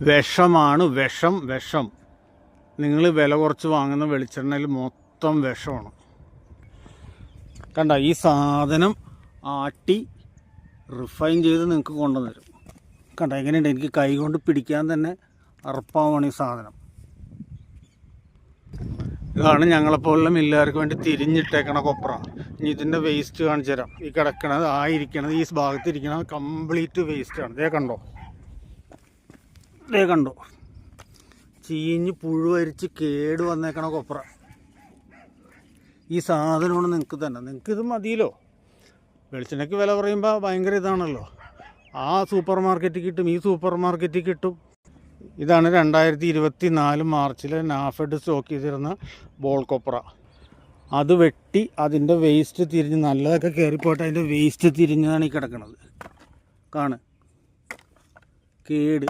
വിഷമാണ്, വിഷം. നിങ്ങൾ വില കുറച്ച് വാങ്ങുന്ന വെളിച്ചെണ്ണയിൽ മൊത്തം വിഷമാണ്. കണ്ട, ഈ സാധനം ആട്ടി റിഫൈൻ ചെയ്ത് നിങ്ങൾക്ക് കൊണ്ടുവന്നു തരും. കണ്ട എങ്ങനെയുണ്ട്, എനിക്ക് കൈ കൊണ്ട് പിടിക്കാൻ തന്നെ അറപ്പാവാണ് ഈ സാധനം. ഇതാണ് ഞങ്ങളെപ്പോലുള്ള മില്ലുകാർക്ക് വേണ്ടി തിരിഞ്ഞിട്ടേക്കണ കൊപ്ര. ഇനി ഇതിൻ്റെ വേസ്റ്റ് കാണിച്ചു തരാം. ഈ കിടക്കണത് ഈ ഭാഗത്തിരിക്കണത് കംപ്ലീറ്റ് വേസ്റ്റാണ്. ദേ കണ്ടോ, ചീഞ്ഞ് പുഴുവരിച്ച് കേട് വന്നേക്കണ കൊപ്ര. ഈ സാധനമാണ് നിങ്ങൾക്കിത് മതിയല്ലോ. വെളിച്ചെണ്ണയ്ക്ക് വില പറയുമ്പോൾ ഭയങ്കര ഇതാണല്ലോ. ആ സൂപ്പർ മാർക്കറ്റിൽ കിട്ടും, ഈ സൂപ്പർ മാർക്കറ്റിൽ കിട്ടും. ഇതാണ് 2024 മാർച്ചിൽ നാഫെഡ് സ്റ്റോക്ക് ചെയ്തിരുന്ന ബോൾ കൊപ്ര. അത് വെട്ടി അതിൻ്റെ വേസ്റ്റ് തിരിഞ്ഞ്, നല്ലതൊക്കെ കയറിപ്പോയിട്ട് അതിൻ്റെ വേസ്റ്റ് തിരിഞ്ഞാണ് ഈ കിടക്കുന്നത്. കേട്.